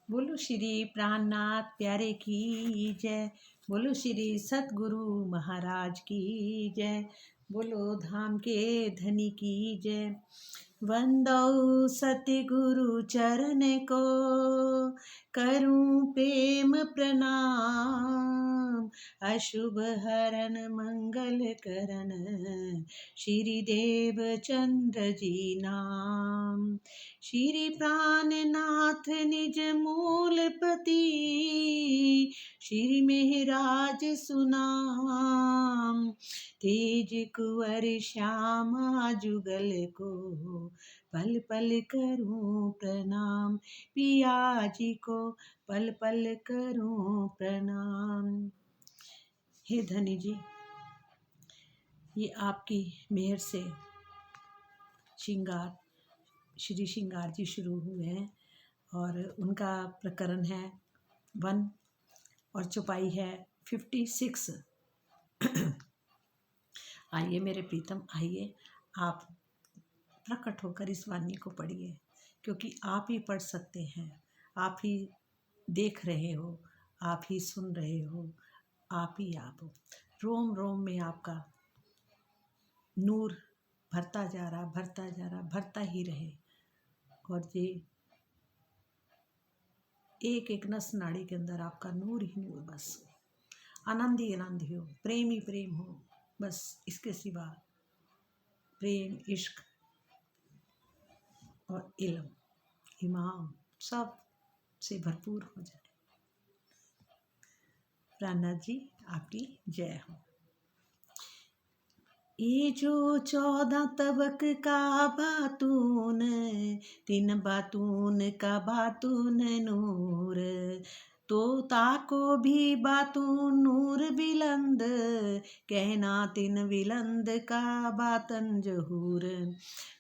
बोलो श्री प्राणनाथ प्यारे की जय। बोलो श्री सतगुरु महाराज की जय। बोलो धाम के धनी की जय। वंदौ सतगुरु चरण को, करूं प्रेम प्रणाम। अशुभ हरन मंगल करन, श्री देव चंद्र जी नाम। श्री प्राणनाथ निज मूलपति, श्री मेहराज सुनाम। तेज कुंवर श्यामा जुगल को, पल पल करूं प्रणाम। पिया जी को पल पल करूं प्रणाम। हे धनी जी, ये आपकी मेहर से श्रृंगार श्री श्रृंगार जी शुरू हुए हैं और उनका प्रकरण है 1 और चौपाई है 56। आइए मेरे प्रीतम, आइए आप प्रकट होकर इस वाणी को पढ़िए, क्योंकि आप ही पढ़ सकते हैं, आप ही देख रहे हो, आप ही सुन रहे हो, आप ही आप हो। रोम रोम में आपका नूर भरता जा रहा, भरता जा रहा, भरता ही रहे। और ये एक एक नस नाड़ी के अंदर आपका नूर ही नूर, बस आनंद ही आनंद ही हो, प्रेम ही प्रेम हो, बस इसके सिवा प्रेम, इश्क और इल्म, इमाम सब से भरपूर हो जाए। प्राणनाथ जी आपकी जय हो। ये जो 14 तबक का बातून, 3 बातून का बातून नूर, तोता को भी बातून नूर बिलंद, कहना 3 बिलंद का बातन जहूर।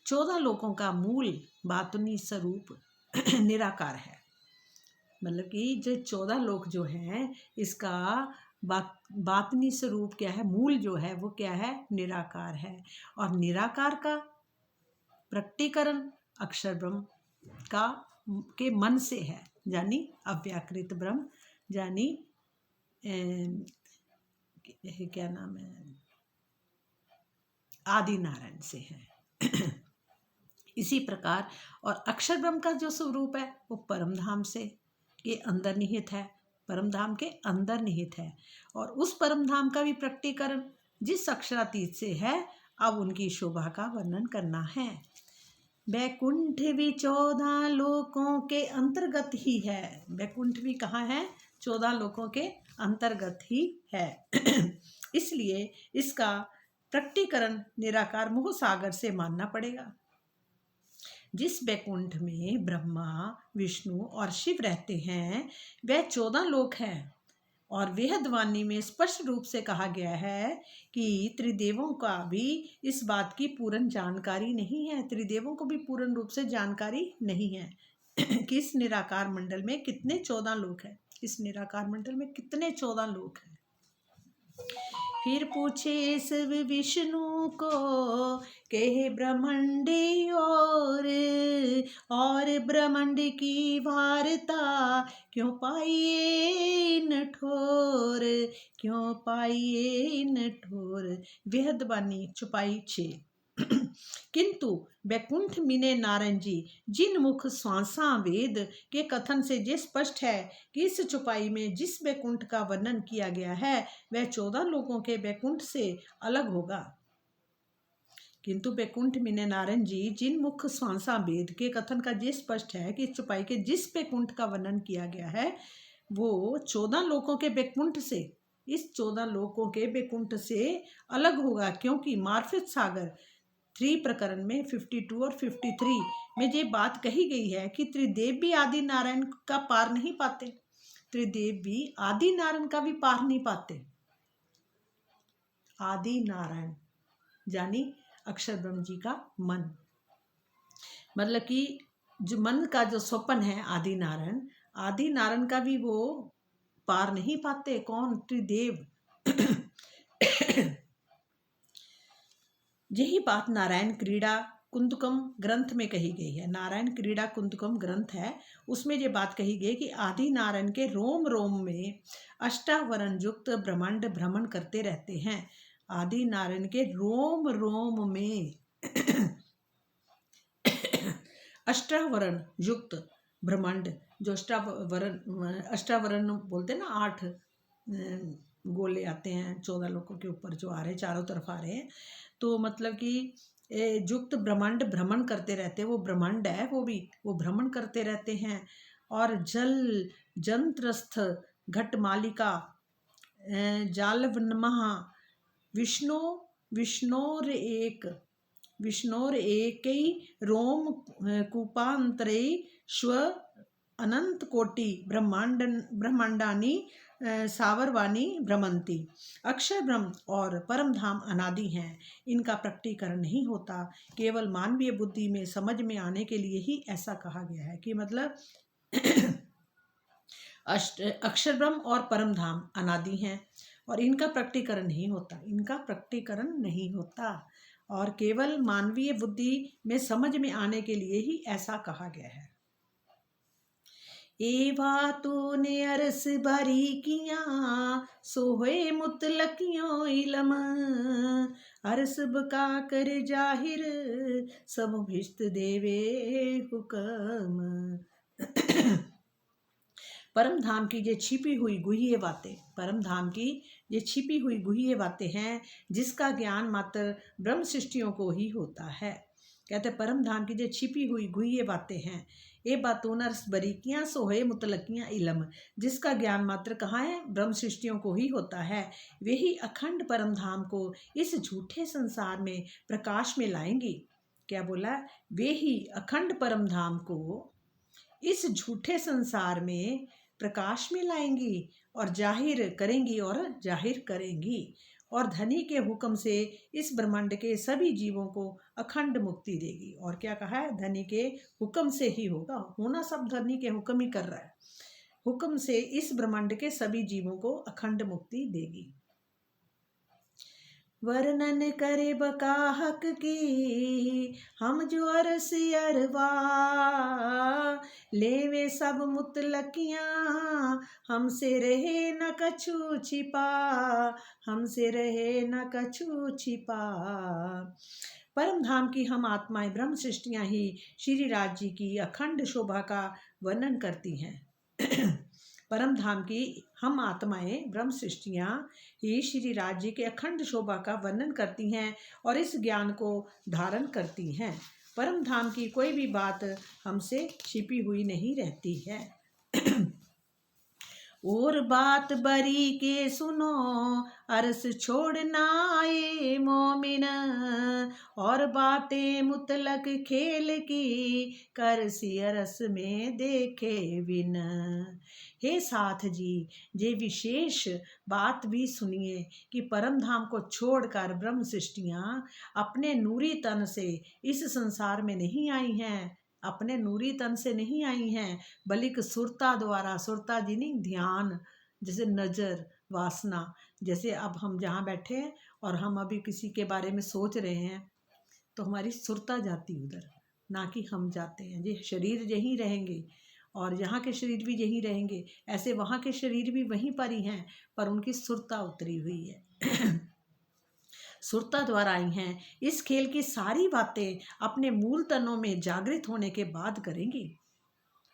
14 लोकों का मूल बातुनी स्वरूप निराकार है। मतलब कि जो 14 लोक जो हैं, इसका बातनी स्वरूप क्या है, मूल जो है वो क्या है, निराकार है। और निराकार का प्रकटीकरण अक्षर ब्रह्म का के मन से है, यानी अव्याकृत ब्रह्म, यानी क्या नाम है, आदि नारायण से है। इसी प्रकार और अक्षर ब्रह्म का जो स्वरूप है वो परम धाम से के अंदर निहित है, परम धाम के अंदर निहित है। और उस परम धाम का भी प्रकटीकरण जिस अक्षरातीत से है, अब उनकी शोभा का वर्णन करना है। बैकुंठ भी 14 लोकों के अंतर्गत ही है। बैकुंठ भी कहाँ है, 14 लोकों के अंतर्गत ही है। इसलिए इसका प्रकटीकरण निराकार मोह सागर से मानना पड़ेगा। जिस बैकुंठ में ब्रह्मा, विष्णु और शिव रहते हैं, वह 14 लोक हैं। और वेदवाणी में स्पष्ट रूप से कहा गया है कि त्रिदेवों का भी इस बात की पूर्ण जानकारी नहीं है, त्रिदेवों को भी पूर्ण रूप से जानकारी नहीं है कि इस निराकार मंडल में कितने 14 लोक हैं, इस निराकार मंडल में कितने 14 लोक हैं। फिर पूछे शिव विष्णु को, कहे ब्रह्मंडी और ब्रह्मंड की वार्ता, क्यों पाइए नठोर, क्यों पाइए नठोर। वेदवाणी चौपाई 6। किंतु बैकुंठ मिने नारायण जी जिन मुख श्वासा वेद के कथन से ये स्पष्ट है कि इस चौपाई में जिस बैकुंठ का वर्णन किया गया है वह 14 लोगों के बैकुंठ से अलग होगा। किंतु बैकुंठ मिने नारायण जी जिन मुख श्वासा वेद के कथन का ये स्पष्ट है कि इस चौपाई के जिस बैकुंठ का वर्णन किया गया है वो 14 लोगों के बैकुंठ से, इस 14 लोगों के बैकुंठ से अलग होगा, क्योंकि मार्फत सागर 3 प्रकरण में 52 और 53 में ये बात कही गई है कि त्रिदेव भी आदि नारायण का पार नहीं पाते, त्रिदेव भी आदि नारायण का भी पार नहीं पाते। आदि नारायण यानी अक्षर ब्रह्म जी का मन, मतलब कि जो मन का जो स्वप्न है आदि नारायण का भी वो पार नहीं पाते। कौन, त्रिदेव। यही बात नारायण क्रीड़ा कुंतकम ग्रंथ में कही गई है। नारायण क्रीड़ा कुंतकम ग्रंथ है, उसमें ये बात कही गई कि आदि नारायण के रोम रोम में अष्टावरण युक्त ब्रह्मांड भ्रमण करते रहते हैं। आदि नारायण के रोम रोम में अष्टावरण युक्त ब्रह्मांड, जो अष्टावरण बोलते हैं ना, 8 गोले आते हैं 14 लोगों के ऊपर जो आ रहे हैं, चारों तरफ आ रहे हैं, तो मतलब कि युक्त ब्रह्मांड भ्रमण करते रहते हैं। वो ब्रह्मांड है, वो भ्रमण करते रहते हैं। और जल जंत्रस्थ घटमालिका जालवनमः विष्णु विष्णोर एकै रोम कूपांतरे स्व अनंत कोटि ब्रह्मांडानी सावरवानी भ्रमंती। अक्षर ब्रह्म और परम धाम अनादि हैं, इनका प्रकटीकरण नहीं होता, केवल मानवीय बुद्धि में समझ में आने के लिए ही ऐसा कहा गया है। कि मतलब अक्षर ब्रह्म और परम धाम अनादि हैं और इनका प्रकटीकरण नहीं होता, और केवल मानवीय बुद्धि में समझ में आने के लिए ही ऐसा कहा गया है। एवा तूने अरस बारी किया सोहे मुतलकियों इलम, अरस बका कर जाहिर सब भिस्त देवे हुक्म। परम धाम की ये छिपी हुई गुह्य बातें, परम धाम की ये छिपी हुई गुह्य बातें हैं, जिसका ज्ञान मात्र ब्रह्म सृष्टियों को ही होता है। कहते परम धाम की जो छिपी हुई गुह्य बातें हैं, ये बातों नरस बरीकियाँ सोहे मुतलकियाँ इलम, जिसका ज्ञान मात्र कहाँ है, ब्रह्म सृष्टियों को ही होता है। वे ही अखंड परम धाम को इस झूठे संसार में प्रकाश में लाएंगी। क्या बोला? वे ही अखंड परम धाम को इस झूठे संसार में प्रकाश में लाएंगी और जाहिर करेंगी और धनी के हुक्म से इस ब्रह्मांड के सभी जीवों को अखंड मुक्ति देगी। और क्या कहा है? धनी के हुक्म से ही होगा, होना सब धनी के हुक्म ही कर रहा है। हुक्म से इस ब्रह्मांड के सभी जीवों को अखंड मुक्ति देगी। वर्णन करे बका हक की हम जो अरस अरवा, लेवे सब मुतलकियाँ हमसे रहे न कछु छिपा, हमसे रहे न कछु छिपा। परम धाम की हम आत्माएं ब्रह्म सृष्टियाँ ही श्री राज जी की अखंड शोभा का वर्णन करती हैं। परम धाम की हम आत्माएं ब्रह्म सृष्टियाँ ही श्री राज जी के अखंड शोभा का वर्णन करती हैं और इस ज्ञान को धारण करती हैं। परम धाम की कोई भी बात हमसे छिपी हुई नहीं रहती है। और बात बरी के सुनो अरस छोड़ना आए मोमिन, और बातें मुतलक खेल की कर सी अरस में देखे बिन। हे साथ जी, ये विशेष बात भी सुनिए कि परम धाम को छोड़कर ब्रह्म सृष्टियाँ अपने नूरी तन से इस संसार में नहीं आई हैं, अपने नूरी तन से नहीं आई हैं, बल्कि सुरता द्वारा, सुरता जी नहीं, ध्यान, जैसे नज़र, वासना। जैसे अब हम जहाँ बैठे हैं और हम अभी किसी के बारे में सोच रहे हैं तो हमारी सुरता जाती उधर, ना कि हम जाते हैं। ये शरीर यहीं रहेंगे और यहाँ के शरीर भी यहीं रहेंगे, ऐसे वहाँ के शरीर भी वहीं पर ही हैं, पर उनकी सुरता उतरी हुई है। सुरता द्वारा आई हैं। इस खेल की सारी बातें अपने मूल तनों में जागृत होने के बाद करेंगी।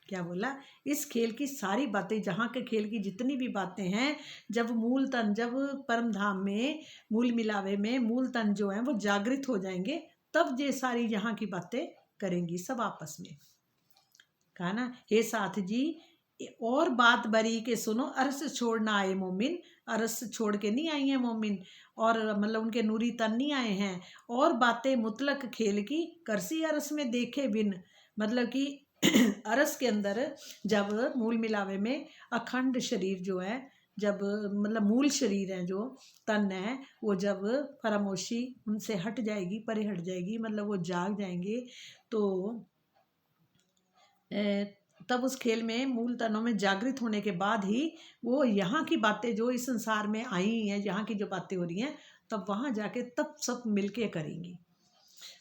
क्या बोला? इस खेल की सारी बातें, जहाँ के खेल की जितनी भी बातें हैं, जब मूल तन, जब परम धाम में मूल मिलावे में मूल तन जो है वो जागृत हो जाएंगे, तब ये सारी यहाँ की बातें करेंगी सब आपस में। कहा ना, हे साथ जी, और बात बरी के सुनो अरस छोड़ना आए मोमिन, अरस छोड़ के नहीं आई हैं मोमिन, और मतलब उनके नूरी तन नहीं आए हैं। और बातें मुतलक खेल की करसी अरस में देखे बिन, मतलब कि अरस के अंदर जब मूल मिलावे में अखंड शरीर जो है, जब मतलब मूल शरीर है, जो तन है, वो जब फरामोशी उनसे हट जाएगी, परे हट जाएगी, मतलब वो जाग जाएंगे, तो तब उस खेल में मूल तनों में जागृत होने के बाद ही वो यहाँ की बातें जो इस संसार में आई हैं, यहाँ की जो बातें हो रही हैं, तब वहाँ जाके तब सब मिलके करेंगी।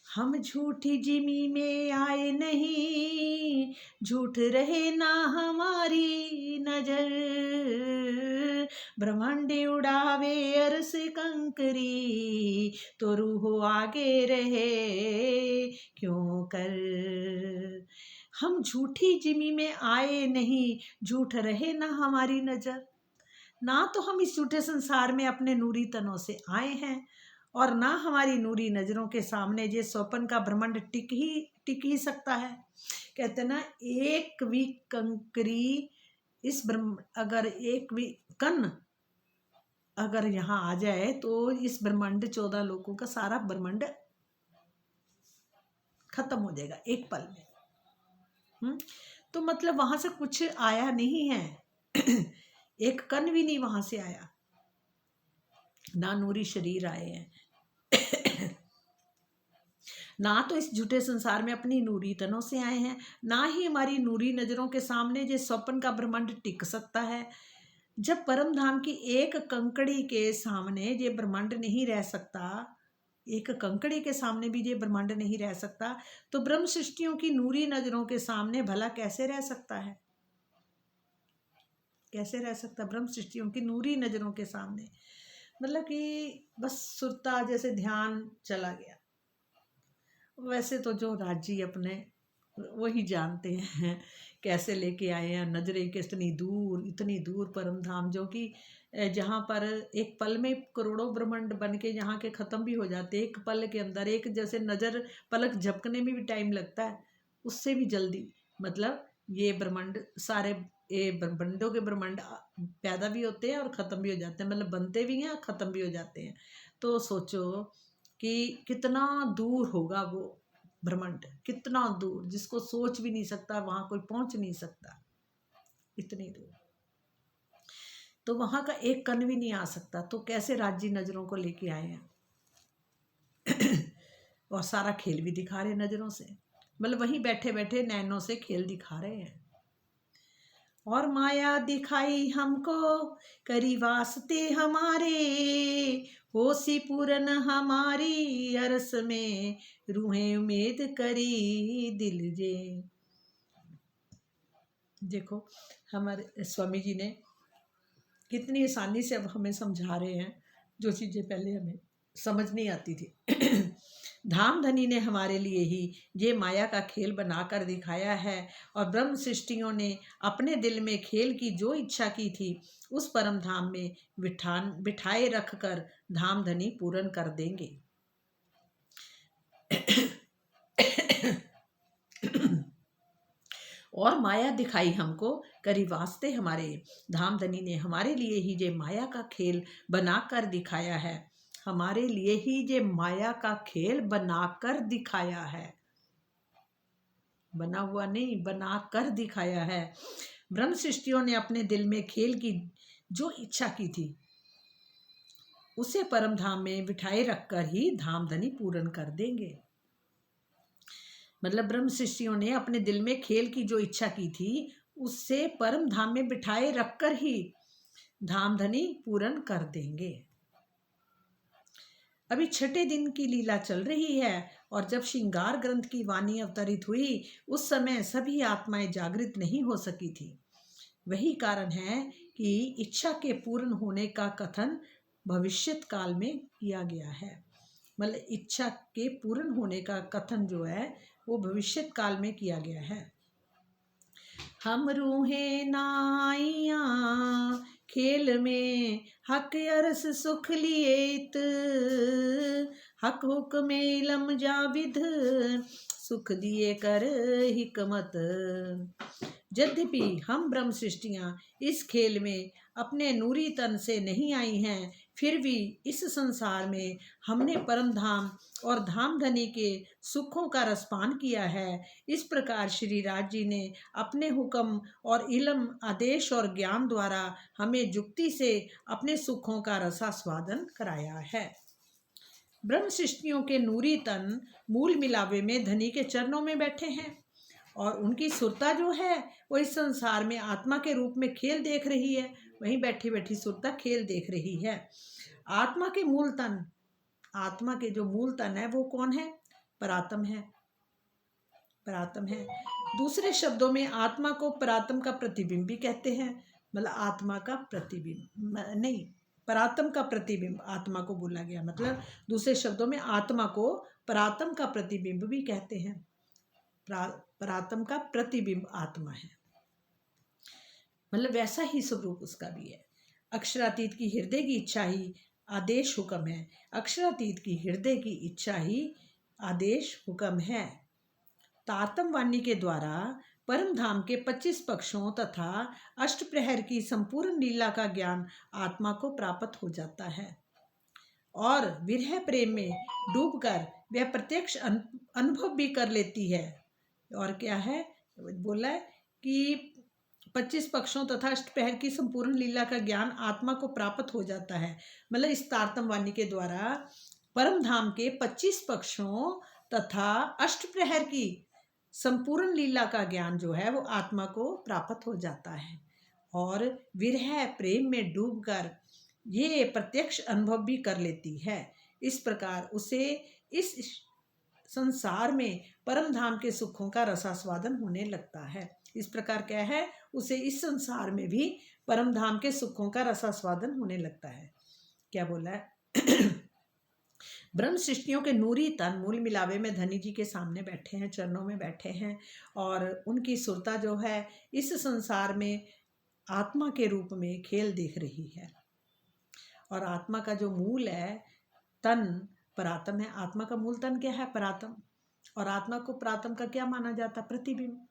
हम झूठी जिमी में आए नहीं, झूठ रहे ना हमारी नजर। ब्रह्मांड उड़ावे अरस कंकरी, तो रूह आगे रहे क्यों कर। हम झूठी जिमी में आए नहीं, झूठ रहे ना हमारी नजर। ना तो हम इस झूठे संसार में अपने नूरी तनों से आए हैं, और ना हमारी नूरी नजरों के सामने ये स्वप्न का ब्रह्मांड टिक ही सकता है। कहते ना, एक भी कंकरी इस अगर एक भी कण अगर यहाँ आ जाए तो इस ब्रह्मांड 14 लोकों का सारा ब्रह्मांड खत्म हो जाएगा एक पल में। तो मतलब वहां से कुछ आया नहीं है। एक कण भी नहीं वहां से आया, ना नूरी शरीर आए हैं, ना तो इस झूठे संसार में अपनी नूरी तनों से आए हैं, ना ही हमारी नूरी नजरों के सामने जो स्वप्न का ब्रह्मांड टिक सकता है। जब परम धाम की एक कंकड़ी के सामने ये ब्रह्मांड नहीं रह सकता, एक कंकड़ी के सामने भी ये ब्रह्मांड नहीं रह सकता, तो ब्रह्म सृष्टियों की नूरी नजरों के सामने भला कैसे रह सकता है? कैसे रह सकता ब्रह्म सृष्टियों की नूरी नजरों के सामने? मतलब कि बस सुरता जैसे ध्यान चला गया। वैसे तो जो राजी अपने वही जानते हैं कैसे लेके आए हैं नजरें के इतनी दूर परम धाम, जो कि जहाँ पर एक पल में करोड़ों ब्रह्मांड बन के यहाँ के ख़त्म भी हो जाते हैं। एक पल के अंदर, एक जैसे नज़र पलक झपकने में भी टाइम लगता है, उससे भी जल्दी मतलब ये ब्रह्मांड सारे ये ब्रह्मांडों के ब्रह्मांड पैदा भी होते हैं और ख़त्म भी हो जाते हैं, मतलब बनते भी हैं और ख़त्म भी हो जाते हैं। तो सोचो कि कितना दूर होगा वो ब्रह्मांड, कितना दूर, जिसको सोच भी नहीं सकता, वहां कोई पहुंच नहीं सकता, इतनी दूर। तो वहां का एक कण भी नहीं आ सकता, तो कैसे राज्य नजरों को लेके आए हैं। और सारा खेल भी दिखा रहे नजरों से, मतलब वहीं बैठे बैठे नैनों से खेल दिखा रहे हैं। और माया दिखाई हमको करी वास्ते हमारे, होशी पूरन हमारी अरस में, रूहें उम्मीद करी दिल जे। देखो हमारे स्वामी जी ने कितनी आसानी से अब हमें समझा रहे हैं जो चीज़ें पहले हमें समझ नहीं आती थी। धाम धनी ने हमारे लिए ही ये माया का खेल बनाकर दिखाया है, और ब्रह्म सृष्टियों ने अपने दिल में खेल की जो इच्छा की थी उस परम धाम में बिठाए रख कर धाम धनी पूर्ण कर देंगे। और माया दिखाई हमको करी वास्ते हमारे, धाम धनी ने हमारे लिए ही ये माया का खेल बनाकर दिखाया है, हमारे लिए ही ये माया का खेल बनाकर दिखाया है, बना हुआ नहीं, बनाकर दिखाया है। ब्रह्म सृष्टियों ने अपने दिल में खेल की जो इच्छा की थी उसे परम धाम में बिठाए रखकर ही धाम धनी पूर्ण कर देंगे। मतलब ब्रह्म सृष्टियों ने अपने दिल में खेल की जो इच्छा की थी उससे परम धाम में बिठाए रखकर ही धाम धनी पूर्ण कर देंगे। अभी छठे दिन की लीला चल रही है, और जब श्रृंगार ग्रंथ की वाणी अवतरित हुई उस समय सभी आत्माएं जागृत नहीं हो सकी थी। वही कारण है कि इच्छा के पूर्ण होने का कथन भविष्यत काल में किया गया है। मतलब इच्छा के पूर्ण होने का कथन जो है वो भविष्यत काल में किया गया है। हम रूहे नाइया खेल में हक अरस सुख लिएत, हक हुक्म इलम जाविद सुख दिए कर हिकमत। यद्यपि हम ब्रह्म सृष्टियाँ इस खेल में अपने नूरी तन से नहीं आई हैं, फिर भी इस संसार में हमने परम धाम और धाम धनी के सुखों का रसपान किया है। इस प्रकार श्री राज जी ने अपने हुक्म और इल्म, आदेश और ज्ञान द्वारा हमें युक्ति से अपने सुखों का रसास्वादन कराया है। ब्रह्म सृष्टियों के नूरी तन मूल मिलावे में धनी के चरणों में बैठे हैं, और उनकी सुरता जो है वो इस संसार में आत्मा के रूप में खेल देख रही है। वहीं बैठी बैठी सुरता खेल देख रही है। आत्मा के मूल तन, आत्मा के जो मूल तन है वो कौन है? परातम है, परातम है। दूसरे शब्दों में आत्मा को परातम का प्रतिबिंब भी कहते हैं, मतलब आत्मा का प्रतिबिंब नहीं, परातम का प्रतिबिंब आत्मा को बोला गया, मतलब दूसरे शब्दों में आत्मा को परातम का प्रतिबिंब भी कहते हैं। परातम का प्रतिबिंब आत्मा है, मतलब वैसा ही स्वरूप उसका भी है। अक्षरातीत की हृदय की इच्छा ही आदेश हुक्म है, अक्षरातीत की हृदय की इच्छा ही आदेश हुक्म है। तारतम वाणी के द्वारा परम धाम के 25 पक्षों तथा अष्टप्रहर की संपूर्ण लीला का ज्ञान आत्मा को प्राप्त हो जाता है और विरह प्रेम में डूबकर वह प्रत्यक्ष अनुभव भी कर लेती है। और क्या है, बोला है कि 25 पक्षों तथा अष्टप्रहर की संपूर्ण लीला का ज्ञान आत्मा को प्राप्त हो जाता है, मतलब इस तारतम वाणी के द्वारा परम धाम के 25 पक्षों तथा अष्टप्रहर की संपूर्ण लीला का ज्ञान जो है वो आत्मा को प्राप्त हो जाता है और विरह प्रेम में डूबकर ये प्रत्यक्ष अनुभव भी कर लेती है। इस प्रकार उसे इस संसार में परम धाम के सुखों का रसास्वादन होने लगता है। इस प्रकार क्या है, उसे इस संसार में भी परम धाम के सुखों का रसास्वादन होने लगता है। क्या बोला है ब्रह्म सृष्टियों के नूरी तन मूल मिलावे में धनी जी के सामने बैठे हैं, चरणों में बैठे हैं और उनकी सुरता जो है इस संसार में आत्मा के रूप में खेल देख रही है। और आत्मा का जो मूल है तन परातम है। आत्मा का मूल तन क्या है, परातम। और आत्मा को परातम का क्या माना जाता, प्रतिबिंब।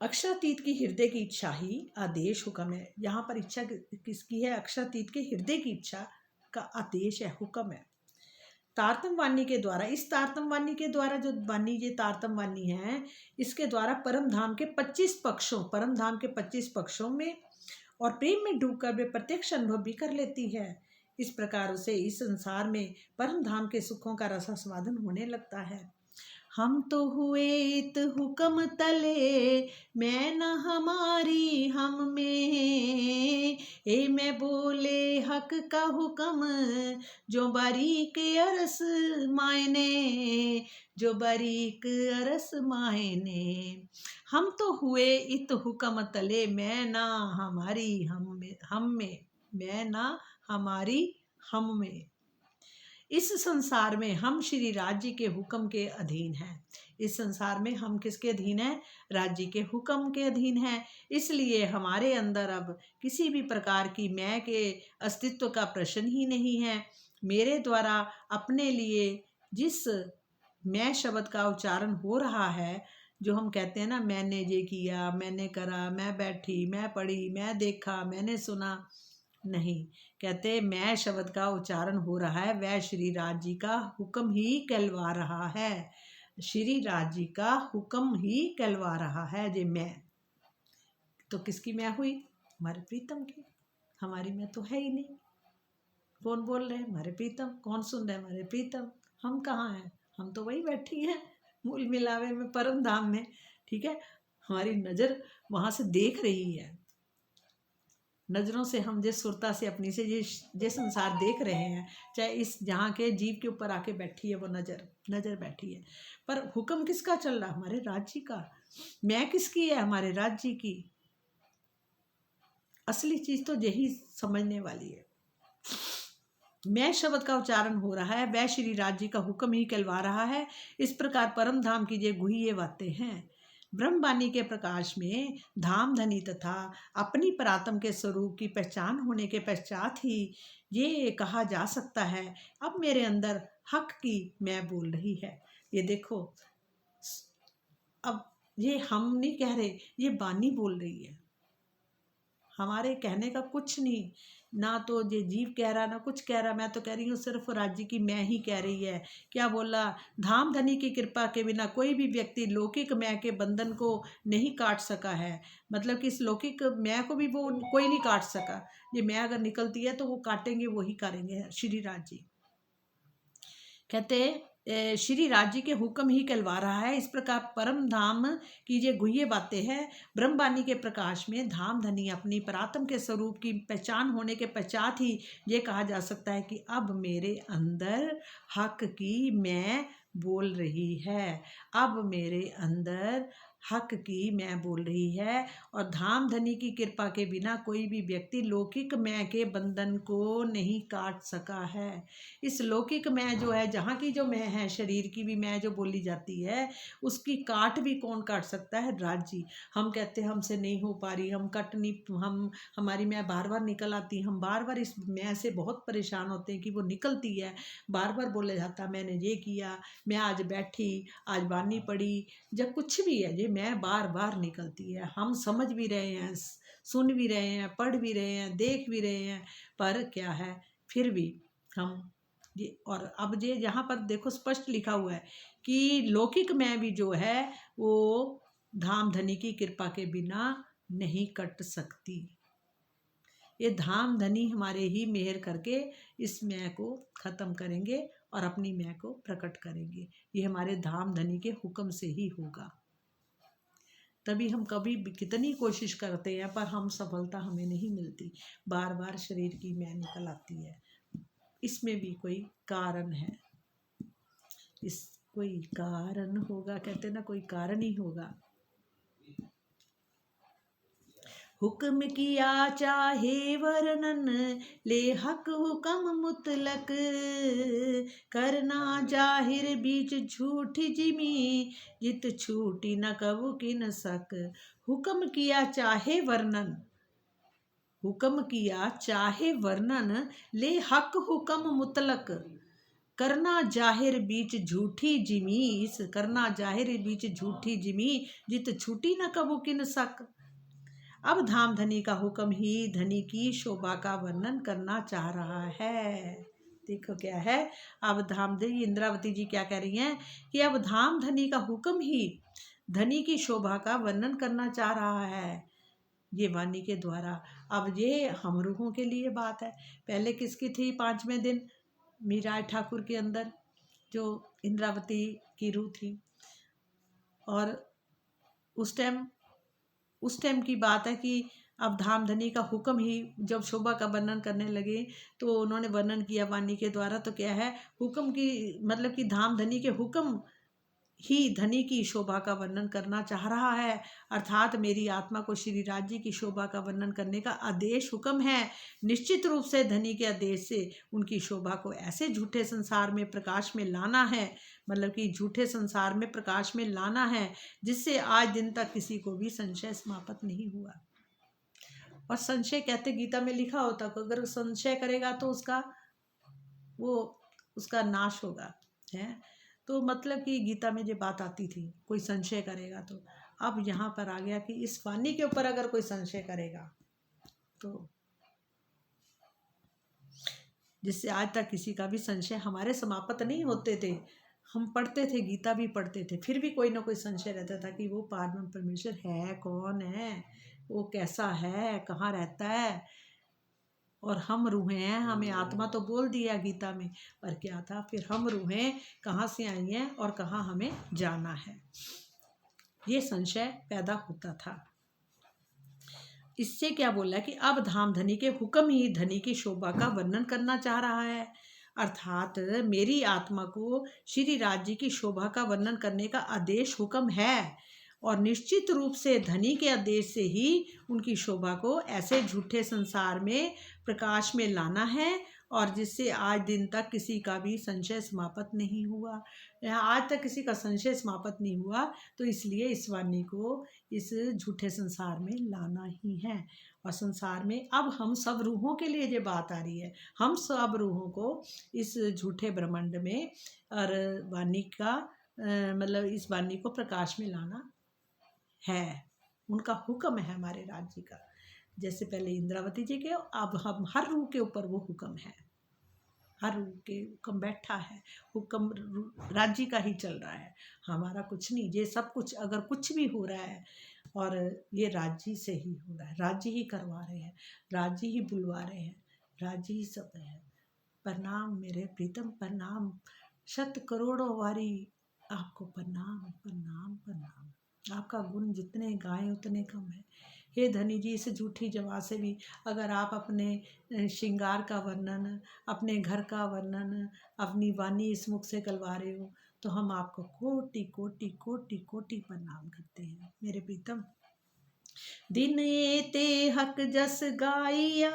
अक्षरातीत की हृदय की इच्छा ही आदेश हुक्म है। यहाँ पर इच्छा किसकी है, अक्षरातीत के हृदय की इच्छा का आदेश है, हुक्म है। तारतम वाणी के द्वारा, इस तारतम वाणी के द्वारा जो वाणी ये तारतम वाणी है, इसके द्वारा परम धाम के 25 पक्षों, परम धाम के 25 पक्षों में और प्रेम में डूबकर वे प्रत्यक्ष अनुभव भी कर लेती है। इस प्रकार उसे इस संसार में परम धाम के सुखों का रसास्वादन होने लगता है। हम तो हुए इत हुक्म तले, मैं न हमारी हम में, ए मैं बोले हक का हुक्म, जो बारीक अरस मायने, जो बारीक अरस मायने। हम तो हुए इत हुक्म तले, मैं ना हमारी हम में, मैं ना हमारी हम में। इस संसार में हम श्री राज्य के हुक्म के अधीन हैं। इस संसार में हम किसके अधीन हैं, राज्य के हुक्म के अधीन हैं। इसलिए हमारे अंदर अब किसी भी प्रकार की मैं के अस्तित्व का प्रश्न ही नहीं है। मेरे द्वारा अपने लिए जिस मैं शब्द का उच्चारण हो रहा है, जो हम कहते हैं ना, मैंने ये किया, मैंने करा, मैं बैठी, मैं पढ़ी, मैं देखा, मैंने सुना, नहीं, कहते मैं शब्द का उच्चारण हो रहा है, वह श्री राज जी का हुक्म ही कहलवा रहा है। श्री राज जी का हुक्म ही कहलवा रहा है। जे मैं तो किसकी मैं हुई, हमारे प्रीतम की। हमारी मैं तो है ही नहीं। कौन बोल रहे हैं, हमारे प्रीतम। कौन सुन रहे हैं, हमारे प्रीतम। हम कहाँ हैं, हम तो वही बैठी हैं मूल मिलावे में, परम धाम में। ठीक है, हमारी नज़र वहाँ से देख रही है। नज़रों से हम जिस सुरता से अपनी से ये संसार देख रहे हैं, चाहे इस जहाँ के जीव के ऊपर आके बैठी है वो नज़र बैठी है, पर हुक्म किसका चल रहा, हमारे राज्य का। मैं किसकी है, हमारे राज्य की। असली चीज़ तो यही समझने वाली है। मैं शब्द का उच्चारण हो रहा है, वह श्री राज्य का हुक्म ही कहलवा रहा है। इस प्रकार परम धाम की ये गुह्य बातें हैं। ब्रह्मवाणी के प्रकाश में धाम धनी तथा अपनी परात्म के स्वरूप की पहचान होने के पश्चात ही ये कहा जा सकता है, अब मेरे अंदर हक की मैं बोल रही है। ये देखो, अब ये हम नहीं कह रहे, ये वाणी बोल रही है। हमारे कहने का कुछ नहीं, ना तो ये जीव कह रहा, ना कुछ कह रहा। मैं तो कह रही हूँ सिर्फ राज्य की मैं ही कह रही है। क्या बोला, धाम धनी की कृपा के बिना कोई भी व्यक्ति लौकिक मैं के बंधन को नहीं काट सका है। मतलब कि इस लौकिक मैं को भी वो कोई नहीं काट सका। ये मैं अगर निकलती है तो वो काटेंगे, वो ही करेंगे श्री राज जी। कहते श्री राज्य के हुक्म ही कहलवा रहा है। इस प्रकार परम धाम की ये गुह्य बातें हैं। ब्रह्मवाणी के प्रकाश में धाम धनी अपनी परात्म के स्वरूप की पहचान होने के पश्चात ही ये कहा जा सकता है कि अब मेरे अंदर हक की मैं बोल रही है, अब मेरे अंदर हक की मैं बोल रही है। और धाम धनी की कृपा के बिना कोई भी व्यक्ति लौकिक मैं के बंधन को नहीं काट सका है। इस लौकिक मैं जो है, जहाँ की जो मैं है, शरीर की भी मैं जो बोली जाती है, उसकी काट भी कौन काट सकता है? राज्य। हम कहते हैं हमसे नहीं हो पा रही, हम कट नहीं, हमारी मैं बार बार निकल आती, हम बार बार इस मैं से बहुत परेशान होते हैं कि वो निकलती है। बार बार बोले जाता मैंने ये किया, मैं आज बैठी, आज बानी पड़ी, जब कुछ भी है ये मैं बार बार निकलती है। हम समझ भी रहे हैं, सुन भी रहे हैं, पढ़ भी रहे हैं, देख भी रहे हैं, पर क्या है फिर भी हम ये। और अब ये यहाँ पर देखो स्पष्ट लिखा हुआ है कि लौकिक मैं भी जो है वो धाम धनी की कृपा के बिना नहीं कट सकती। ये धाम धनी हमारे ही मेहर करके इस मैं को ख़त्म करेंगे और अपनी मैं को प्रकट करेंगे। ये हमारे धाम धनी के हुक्म से ही होगा। तभी हम कभी भी कितनी कोशिश करते हैं पर हम सफलता हमें नहीं मिलती, बार बार शरीर की मैं निकल आती है। इसमें भी कोई कारण है, इस कोई कारण होगा, कहते ना कोई कारण ही होगा। हुक्म किया चाहे वर्णन, ले हक हुक्म मुतलक, करना जाहिर बीच झूठी जिमी, जित छूटी न कबू की न सक। हुक्म किया चाहे वर्णन, हुक्म किया चाहे वर्णन, ले हक हुक्म मुतलक, करना जाहिर बीच झूठी जिमी। इस करना जाहिर बीच झूठी जिमी, जित छूटी न कबू की न सक। अब धाम धनी का हुक्म ही धनी की शोभा का वर्णन करना चाह रहा है। देखो क्या है, अब धाम धनी इंद्रावती जी क्या कह रही हैं कि अब धाम धनी का हुक्म ही धनी की शोभा का वर्णन करना चाह रहा है ये वाणी के द्वारा। अब ये हम रूहों के लिए बात है। पहले किसकी थी? 5वें दिन मीरा ठाकुर के अंदर जो इंद्रावती की रूह थी। और उस टाइम की बात है कि अब धाम धनी का हुक्म ही जब शोभा का वर्णन करने लगे तो उन्होंने वर्णन किया वाणी के द्वारा। तो क्या है, हुक्म की मतलब कि धाम धनी के हुक्म ही धनी की शोभा का वर्णन करना चाह रहा है। अर्थात मेरी आत्मा को श्री राज्य की शोभा का वर्णन करने का आदेश हुक्म है। निश्चित रूप से धनी के आदेश से उनकी शोभा को ऐसे झूठे संसार में प्रकाश में लाना है, मतलब कि झूठे संसार में प्रकाश में लाना है जिससे आज दिन तक किसी को भी संशय समाप्त नहीं हुआ। और संशय कहते गीता में लिखा होता कि अगर संशय करेगा तो उसका नाश होगा है। तो मतलब कि गीता में जो बात आती थी कोई संशय करेगा तो, अब यहाँ पर आ गया कि इस वाणी के ऊपर अगर कोई संशय करेगा तो, जिससे आज तक किसी का भी संशय हमारे समाप्त नहीं होते थे। हम पढ़ते थे, गीता भी पढ़ते थे, फिर भी कोई ना कोई संशय रहता था कि वो पारब्रह्म परमेश्वर है, कौन है, वो कैसा है, कहाँ रहता है। और हम रूहें हैं, हमें आत्मा तो बोल दिया गीता में, पर क्या था फिर हम रूहें कहाँ से आई हैं और कहाँ हमें जाना है, ये संशय पैदा होता था। इससे क्या बोला कि अब धाम धनी के हुक्म ही धनी की शोभा का वर्णन करना चाह रहा है। अर्थात मेरी आत्मा को श्री राज्य की शोभा का वर्णन करने का आदेश हुक्म है और निश्चित रूप से धनी के आदेश से ही उनकी शोभा को ऐसे झूठे संसार में प्रकाश में लाना है और जिससे आज दिन तक किसी का भी संशय समाप्त नहीं हुआ। आज तक किसी का संशय समाप्त नहीं हुआ, तो इसलिए इस वाणी को इस झूठे संसार में लाना ही है। और संसार में अब हम सब रूहों के लिए ये बात आ रही है, हम सब रूहों को इस झूठे ब्रह्मांड में और वाणी का मतलब इस वाणी को प्रकाश में लाना है, उनका हुक्म है हमारे राज्य का। जैसे पहले इंद्रावती जी के, अब हम हर रूह के ऊपर वो हुक्म है, हर रूह के हुक्म बैठा है, हुक्म राज्य का ही चल रहा है, हमारा कुछ नहीं। ये सब कुछ अगर कुछ भी हो रहा है और ये राज्य से ही हो रहा है, राज्य ही करवा रहे हैं, राज्य ही बुलवा रहे हैं, राज्य ही सब है। प्रणाम मेरे प्रीतम, प्रणाम शत करोड़ों वारी आपको प्रणाम प्रणाम प्रणाम। आपका गुण जितने गाएं उतने कम है। हे धनी जी, इस झूठी जवा से भी अगर आप अपने श्रृंगार का वर्णन, अपने घर का वर्णन, अपनी वाणी इस मुख से करवा रहे हो, तो हम आपको कोटि कोटि कोटि कोटि प्रणाम करते हैं मेरे प्रीतम। दिन एते हक जस गाइया,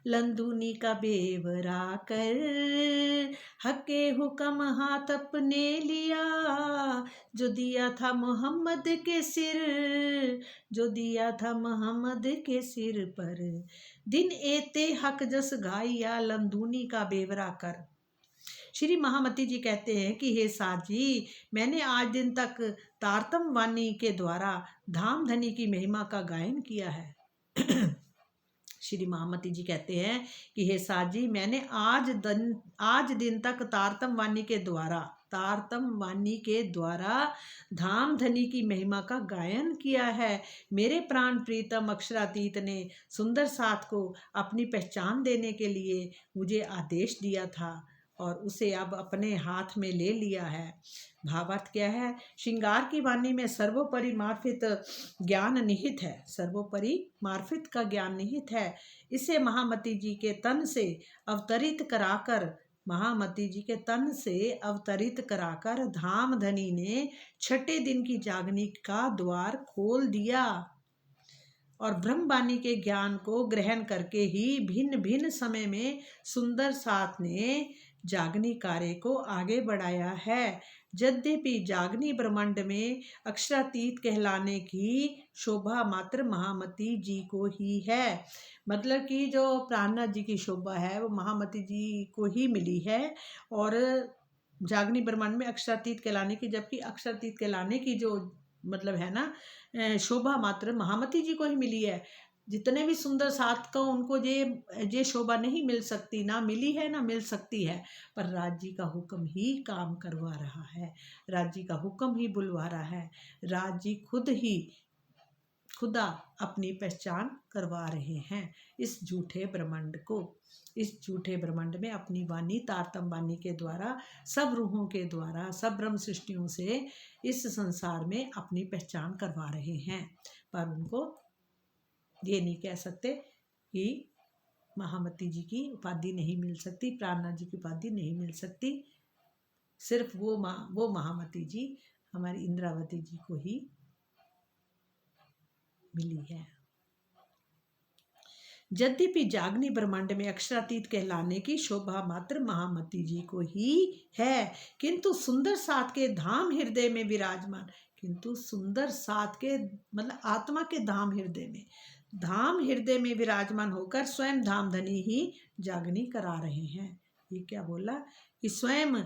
लंदुनी का बेवरा कर, हके हुक्म हाथ अपने लिया, जो दिया था मोहम्मद के सिर, जो दिया था मोहम्मद के सिर पर। दिन एते हक जस गाइया, लंदुनी का बेवरा कर। श्री महामती जी कहते हैं कि हे साथ जी, मैंने आज दिन तक तारतम वाणी के द्वारा धाम धनी की महिमा का गायन किया है। श्री महामती जी कहते हैं कि हे साथ जी, मैंने आज दिन तक तारतम वाणी के द्वारा धाम धनी की महिमा का गायन किया है। मेरे प्राण प्रीतम अक्षरातीत ने सुंदर साथ को अपनी पहचान देने के लिए मुझे आदेश दिया था और उसे अब अपने हाथ में ले लिया है। भावार्थ क्या है? श्रृंगार की वाणी में सर्वोपरि मार्फित ज्ञान निहित है, सर्वोपरि मार्फित का ज्ञान निहित है। इसे महामती जी के तन से अवतरित कराकर, महामती जी के तन से अवतरित कराकर धाम धनी ने छठे दिन की जागनी का द्वार खोल दिया और ब्रह्मवाणी के ज्ञान को ग्रहण करके ही भिन्न भिन्न समय में सुंदर साथ ने जागनी कार्य को आगे बढ़ाया है। यद्यपि जागनी ब्रह्मांड में अक्षरातीत कहलाने की शोभा मात्र महामती जी को ही है। मतलब कि जो प्राणनाथ जी की शोभा है वो महामती जी को ही मिली है और जागनी ब्रह्मांड में अक्षरातीत कहलाने की, जबकि अक्षरातीत कहलाने की जो मतलब है ना शोभा मात्र महामती जी को ही मिली है। जितने भी सुंदर साथ का उनको ये शोभा नहीं मिल सकती, ना मिली है ना मिल सकती है, पर राज जी का हुक्म ही काम करवा रहा है, राज जी का हुक्म ही बुलवा रहा है, राज जी खुदा अपनी पहचान करवा रहे हैं इस झूठे ब्रह्मांड को। इस झूठे ब्रह्मांड में अपनी वाणी तारतम वाणी के द्वारा, सब रूहों के द्वारा, सब ब्रह्म सृष्टियों से इस संसार में अपनी पहचान करवा रहे हैं। पर उनको ये नहीं कह सकते कि महामती जी की उपाधि नहीं मिल सकती, प्राणनाथ जी की उपाधि नहीं मिल सकती। सिर्फ वो महामती जी हमारी इंद्रावती जी को ही मिली है। यद्यपि जागनी ब्रह्मांड में अक्षरातीत कहलाने की शोभा मात्र महामती जी को ही है, किंतु सुंदर साथ के धाम हृदय में विराजमान, किंतु सुंदर साथ के मतलब आत्मा के धाम हृदय में विराजमान होकर स्वयं धाम धनी ही जागनी करा रहे हैं। ये क्या बोला कि स्वयं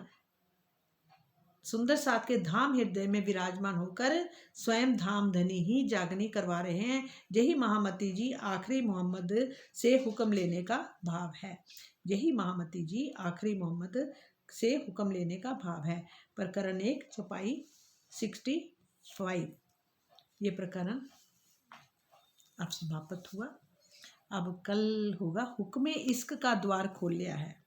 सुंदर साथ के धाम हृदय में विराजमान होकर स्वयं धाम धनी ही जागनी करवा रहे हैं। यही महामती जी आखिरी मोहम्मद से हुक्म लेने का भाव है। यही महामती जी आखिरी मोहम्मद से हुक्म लेने का भाव है। प्रकरण 1 चौपाई 65 ये प्रकरण अब समाप्त हुआ। अब कल होगा हुक्म इश्क का द्वार खोल लिया है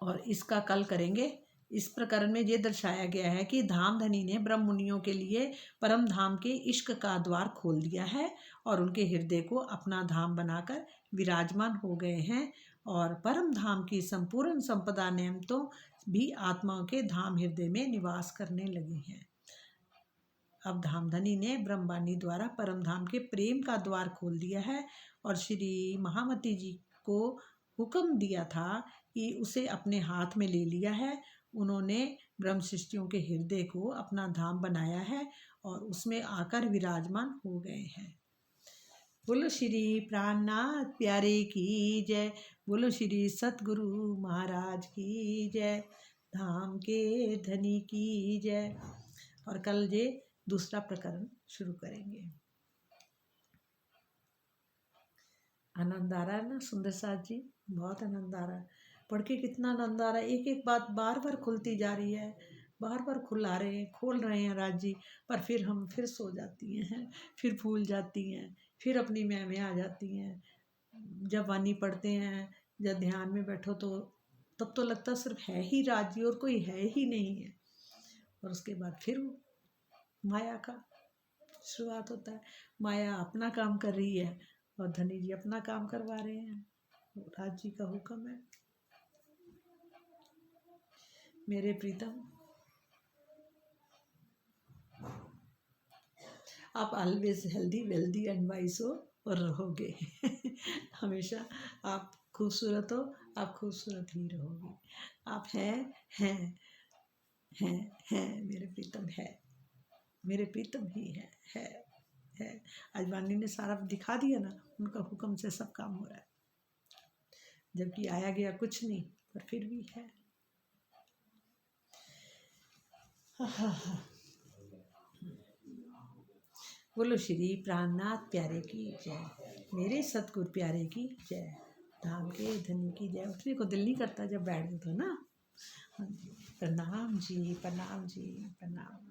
और इसका कल करेंगे। इस प्रकरण में ये दर्शाया गया है कि धाम धनी ने ब्रह्म मुनियों के लिए परम धाम के इश्क का द्वार खोल दिया है और उनके हृदय को अपना धाम बनाकर विराजमान हो गए हैं और परम धाम की संपूर्ण संपदा नेमतों भी आत्माओं के धाम हृदय में निवास करने लगी हैं। अब धामधनी ने ब्रह्मवाणी द्वारा परम धाम के प्रेम का द्वार खोल दिया है और श्री महामती जी को हुक्म दिया था कि उसे अपने हाथ में ले लिया है। उन्होंने ब्रह्म सृष्टियों के हृदय को अपना धाम बनाया है और उसमें आकर विराजमान हो गए हैं। बोलो श्री प्राणनाथ प्यारे की जय, बोलो श्री सतगुरु महाराज की जय, धाम के धनी की जय। और कल ये दूसरा प्रकरण शुरू करेंगे। आनंद आ रहा है ना सुंदर साथ जी, बहुत आनंद आ रहा है पढ़ के, कितना आनंद आ रहा है। एक एक बात बार बार खुलती जा रही है, बार बार खोल रहे हैं राज जी, पर फिर हम फिर सो जाती हैं, फिर भूल जाती हैं, फिर अपनी मैं में आ जाती हैं। जब वाणी पढ़ते हैं जब ध्यान में बैठो तो तब तो लगता सिर्फ है ही राजी और कोई है ही नहीं है। और उसके बाद फिर माया का शुरुआत होता है। माया अपना काम कर रही है और धनी जी अपना काम करवा रहे हैं। राज जी का हुक्म है, मेरे प्रीतम आप always healthy wealthy and vice हो और रहोगे हमेशा आप खूबसूरत हो, आप खूबसूरत ही रहोगे। आप हैं हैं मेरे प्रीतम है, मेरे प्रीतम ही है। आज वाणी ने सारा दिखा दिया ना, उनका हुक्म से सब काम हो रहा है, जबकि आया गया कुछ नहीं पर फिर भी है। बोलो श्री प्राणनाथ प्यारे की जय, मेरे सतगुरु प्यारे की जय, धाम के धनी की जय। उठने को दिल नहीं करता जब बैठ जाते हो ना। हाँ जी, प्रणाम जी, प्रणाम जी, प्रणाम।